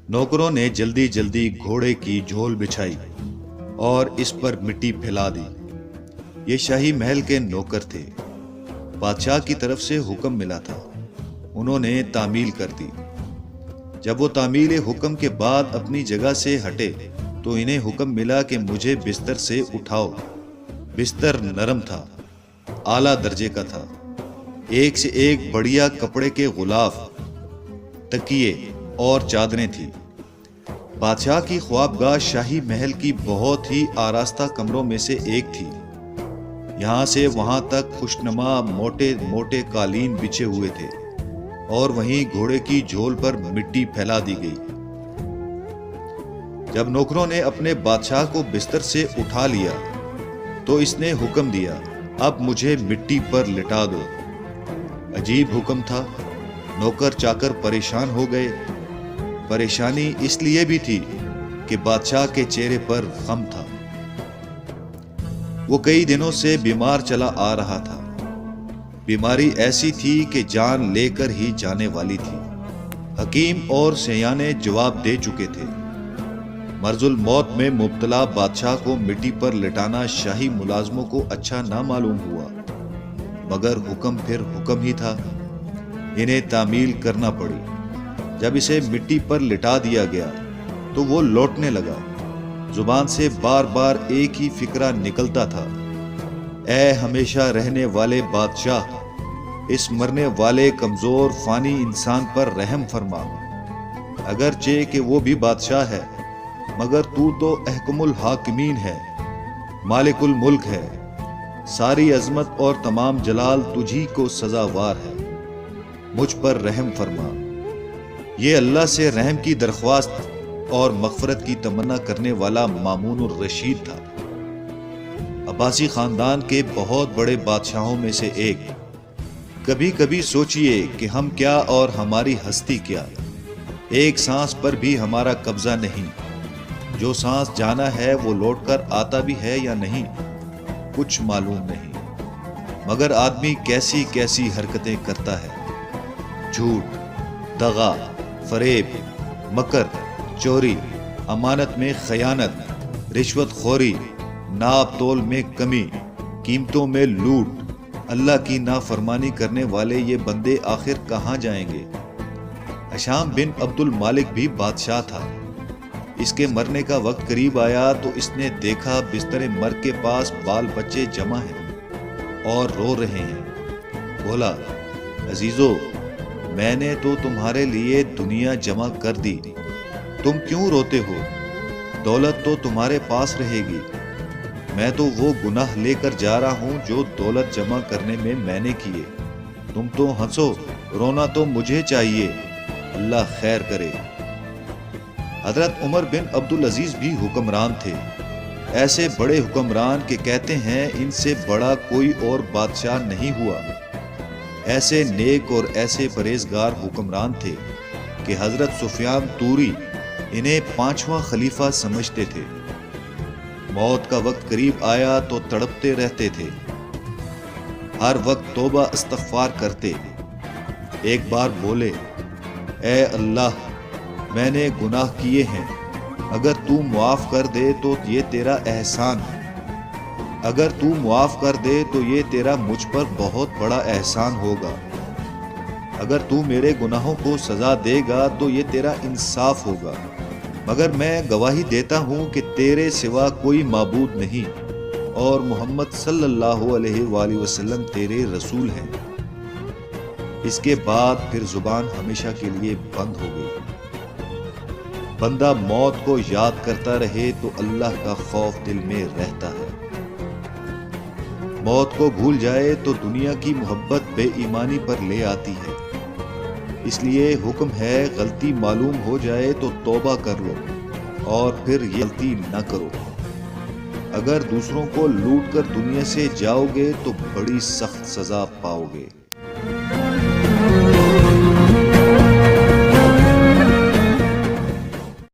नौकरों ने जल्दी जल्दी घोड़े की झोल बिछाई और इस पर मिट्टी फैला दी। ये शाही महल के नौकर थे। बादशाह की तरफ से हुक्म मिला था, उन्होंने तामील कर दी। जब वो तामील हुक्म के बाद अपनी जगह से हटे तो इन्हें हुक्म मिला कि मुझे बिस्तर से उठाओ। बिस्तर नरम था, आला दर्जे का था। एक से एक बढ़िया कपड़े के गुलाफ, तकिए और चादरें थी। बादशाह की ख्वाबगाह शाही महल की बहुत ही आरास्ता कमरों में से एक थी। यहाँ से वहाँ तक खुशनुमा मोटे मोटे कालीन बिछे हुए थे और वहीं घोड़े की झोल पर मिट्टी फैला दी गई। जब नौकरों ने अपने बादशाह को बिस्तर से उठा लिया तो इसने हुक्म दिया, अब मुझे मिट्टी पर लिटा दो। अजीब हुक्म था। नौकर चाकर परेशान हो गए। परेशानी इसलिए भी थी कि बादशाह के चेहरे पर गम था। वो कई दिनों से बीमार चला आ रहा था। बीमारी ऐसी थी कि जान लेकर ही जाने वाली थी। हकीम और सयाने जवाब दे चुके थे। मर्जुल मौत में मुब्तला बादशाह को मिट्टी पर लिटाना शाही मुलाजमों को अच्छा ना मालूम हुआ, मगर हुक्म फिर हुक्म ही था। इन्हें तामील करना पड़ी। जब इसे मिट्टी पर लिटा दिया गया तो वो लौटने लगा। जुबान से बार बार एक ही फिक्रा निकलता था, ऐ हमेशा रहने वाले बादशाह, इस मरने वाले कमजोर फानी इंसान पर रहम फरमा। अगरचे कि वो भी बादशाह है, मगर तू तो अहकमुल हाकिमीन है, मालिकुल मुल्क है। सारी अजमत और तमाम जलाल तुझी को सजावार है। मुझ पर रहम फरमा। ये अल्लाह से रहम की दरख्वास्त और मग़फ़रत की तमन्ना करने वाला मामूनुर रशीद था। अब्बासी खानदान के बहुत बड़े बादशाहों में से एक। कभी कभी सोचिए कि हम क्या और हमारी हस्ती क्या। एक सांस पर भी हमारा कब्जा नहीं। जो सांस जाना है वो लौटकर आता भी है या नहीं, कुछ मालूम नहीं। मगर आदमी कैसी कैसी हरकतें करता है। झूठ, दगा, फरेब, मकर, चोरी, अमानत में खयानत, रिश्वत खोरी, नाप तोल में कमी, कीमतों में लूट। अल्लाह की नाफरमानी करने वाले ये बंदे आखिर कहाँ जाएंगे। हशाम बिन अब्दुल मालिक भी बादशाह था। इसके मरने का वक्त करीब आया तो इसने देखा बिस्तरे मर्ग के पास बाल बच्चे जमा हैं और रो रहे हैं। बोला, अजीजो, मैंने तो तुम्हारे लिए दुनिया जमा कर दी, तुम क्यों रोते हो? दौलत तो तुम्हारे पास रहेगी। मैं तो वो गुनाह लेकर जा रहा हूं जो दौलत जमा करने में मैंने किए। तुम तो हंसो, रोना तो मुझे चाहिए। अल्लाह खैर करे। हजरत उमर बिन अब्दुल अजीज भी हुक्मरान थे। ऐसे बड़े हुक्मरान के कहते हैं इनसे बड़ा कोई और बादशाह नहीं हुआ। ऐसे नेक और ऐसे परहेजगार हुक्मरान थे कि हजरत सुफियान तूरी इन्हें 5वां खलीफा समझते थे। मौत का वक्त करीब आया तो तड़पते रहते थे। हर वक्त तौबा इस्तग़फ़ार करते। एक बार बोले, ऐ अल्लाह, मैंने गुनाह किए हैं, अगर तू मुआफ कर दे तो ये तेरा एहसान है। अगर तू मुआफ कर दे तो ये तेरा मुझ पर बहुत बड़ा एहसान होगा। अगर तू मेरे गुनाहों को सजा देगा तो ये तेरा इंसाफ होगा। मगर मैं गवाही देता हूँ कि तेरे सिवा कोई माबूद नहीं और मोहम्मद सल्लल्लाहु अलैहि वसल्लम तेरे रसूल हैं। इसके बाद फिर जुबान हमेशा के लिए बंद हो गई। बंदा मौत को याद करता रहे तो अल्लाह का खौफ दिल में रहता है। मौत को भूल जाए तो दुनिया की मोहब्बत बेईमानी पर ले आती है। इसलिए हुक्म है, गलती मालूम हो जाए तो तौबा कर लो और फिर ये गलती न करो। अगर दूसरों को लूट कर दुनिया से जाओगे तो बड़ी सख्त सजा पाओगे।